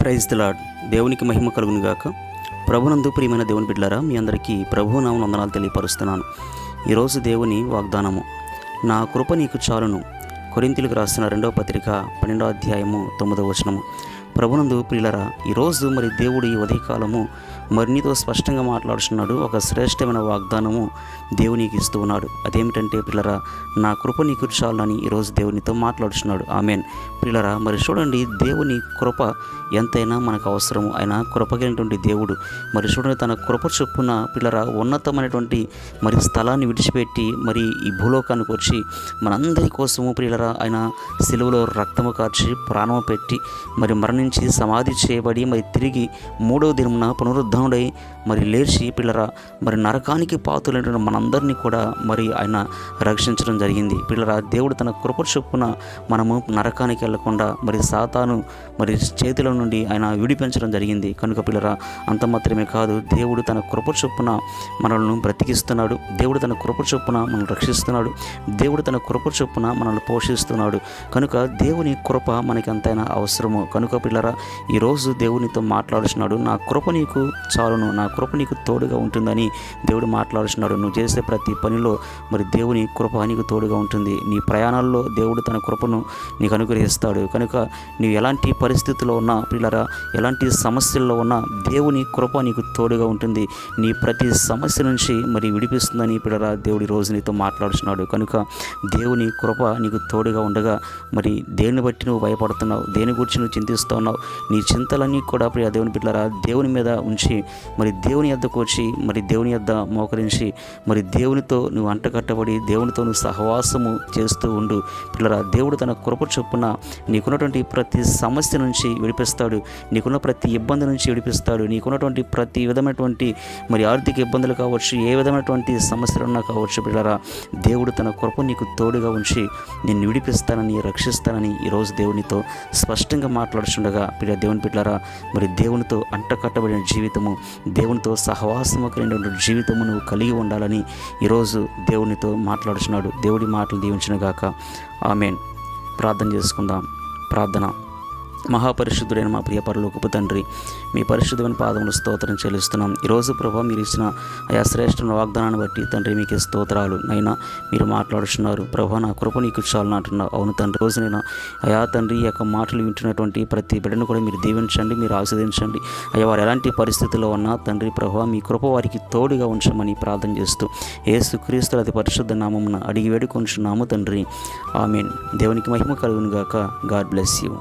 Praise the lord. దేవునికి మహిమ కలుగును గాక. ప్రభునందు ప్రియమైన దేవుని బిడ్డలారా, మీ అందరికీ ప్రభువు నామమున వందనాలు తెలియపరుస్తున్నాను. ఈరోజు దేవుని వాగ్దానము, నా కృప నీకు చాలును. కొరింథీయులకు రాసిన 2వ పత్రిక 12వ అధ్యాయము 9వ వచనము. ప్రభునందు ప్రియులరా, ఈరోజు మరి దేవుడు ఈ ఉదయకాలము మరి నీతో స్పష్టంగా మాట్లాడుతున్నాడు. ఒక శ్రేష్టమైన వాగ్దానము దేవునికి ఇస్తూ ఉన్నాడు. అదేమిటంటే ప్రియులరా, నా కృప నీకు చాలని ఈరోజు దేవునితో మాట్లాడుతున్నాడు. ఆమెన్. ప్రియులరా, మరి చూడండి, దేవుని కృప ఎంతైనా మనకు అవసరము. ఆయన కృపగలిగినటువంటి దేవుడు. మరి చూడండి, తన కృప చొప్పున పిల్లరా ఉన్నతమైనటువంటి మరి స్థలాన్ని విడిచిపెట్టి మరి ఈ భూలోకానికి వచ్చి మనందరి కోసము ప్రియులరా ఆయన సిలువలో రక్తము కార్చి ప్రాణము పెట్టి మరి మరణించి సమాధి చేయబడి మరి తిరిగి 3వ దినమున పునరుద్ధరణుడై మరి లేచి పిల్లరా మరి నరకానికి పాత్రులైన మనందరినీ కూడా మరి ఆయన రక్షించడం జరిగింది. పిల్లరా, దేవుడు తన కృప చొప్పున మనము నరకానికి వెళ్లకుండా మరి సాతాను మరి చేతిలో నుండి ఆయన విడిపించడం జరిగింది. కనుక పిల్లరా, అంత మాత్రమే కాదు, దేవుడు తన కృప చొప్పున మనల్ని బ్రతికిస్తున్నాడు. దేవుడు తన కృప చొప్పున మనల్ని రక్షిస్తున్నాడు. దేవుడు తన కృప చొప్పున మనల్ని పోషిస్తున్నాడు. కనుక దేవుని కృప మనకి ఎంతైనా అవసరము. కనుక పిల్లరా, ఈరోజు దేవునితో మాట్లాడుతున్నాడు. నా కృప నీకు చాలును, నా కృప నీకు తోడుగా ఉంటుందని దేవుడు మాట్లాడుతున్నాడు. నువ్వు చేసే ప్రతి పనిలో మరి దేవుని కృప నీకు తోడుగా ఉంటుంది. నీ ప్రయాణాల్లో దేవుడు తన కృపను నీకు అనుగ్రహిస్తాడు. కనుక నీవు ఎలాంటి పరిస్థితుల్లో ఉన్నా పిల్లరా, ఎలాంటి సమస్యల్లో ఉన్నా దేవుని కృప నీకు తోడుగా ఉంటుంది. నీ ప్రతి సమస్య నుంచి మరి విడిపిస్తుందని పిల్లరా దేవుడి రోజు నీతో మాట్లాడుతున్నాడు. కనుక దేవుని కృప నీకు తోడుగా ఉండగా మరి దేని బట్టి నువ్వు భయపడుతున్నావు, దేని గురించి నువ్వు చింతిస్తున్నావు, నీ చింతలన్నీ కూడా ప్రియ దేవుని పిల్లరా దేవుని మీద ఉంచి మరి దేవుని యొద్దకు వచ్చి మరి దేవుని యొద్ద మోకరించి మరి దేవునితో నువ్వు అంటకట్టబడి దేవునితో నువ్వు సహవాసము చేస్తూ ఉండు. పిల్లరా, దేవుడు తన కృప చొప్పున నీకున్నటువంటి ప్రతి సమస్య నుంచి విడిపిస్తాడు. నీకున్న ప్రతి ఇబ్బంది నుంచి విడిపిస్తాడు. నీకున్నటువంటి ప్రతి విధమైనటువంటి మరి ఆర్థిక ఇబ్బందులు కావచ్చు, ఏ విధమైనటువంటి సమస్యలున్నా కావచ్చు, పిల్లరా దేవుడు తన కృప నీకు తోడుగా ఉంచి నిన్ను విడిపిస్తానని రక్షిస్తానని ఈరోజు దేవునితో స్పష్టంగా మాట్లాడుతుండగా ప్రియ దేవుని పిల్లరా, మరి దేవునితో అంటకట్టబడిన జీవితము, దేవునితో సహవాసము కలిగినటువంటి జీవితము నువ్వు కలిగి ఉండాలని ఈరోజు దేవునితో మాట్లాడుతున్నాడు. దేవుడి మాటలు దీవించునుగాక. ఆమెన్. ప్రార్థన చేసుకుందాం. ప్రార్థన. మహాపరిశుద్ధుడైన మా ప్రియ పరలోకపు తండ్రి, మీ పరిశుద్ధమైన పాదములు స్తోత్రం చెల్లిస్తున్నాం. ఈరోజు ప్రభా మీరు ఇచ్చిన అయా శ్రేష్ఠమైన వాగ్దానాన్ని బట్టి తండ్రి మీకు స్తోత్రాలు. నైనా మీరు మాట్లాడుతున్నారు ప్రభా, నా కృప నీకు చాలు అంటున్నావు. అవును తండ్రి, రోజు నేను అయా తండ్రి ఈ యొక్క మాటలు వింటున్నటువంటి ప్రతి బిడ్డను కూడా మీరు దీవించండి, మీరు ఆశీర్వదించండి. అయ్యా వారు ఎలాంటి పరిస్థితుల్లో ఉన్నా తండ్రి ప్రభా మీ కృప వారికి తోడుగా ఉంచమని ప్రార్థన చేస్తూ యేసుక్రీస్తు అతి పరిశుద్ధ నామమున అడిగి వేడుకొంచున్నాము తండ్రి. ఆమెన్. దేవునికి మహిమ కలుగును గాక. God bless you.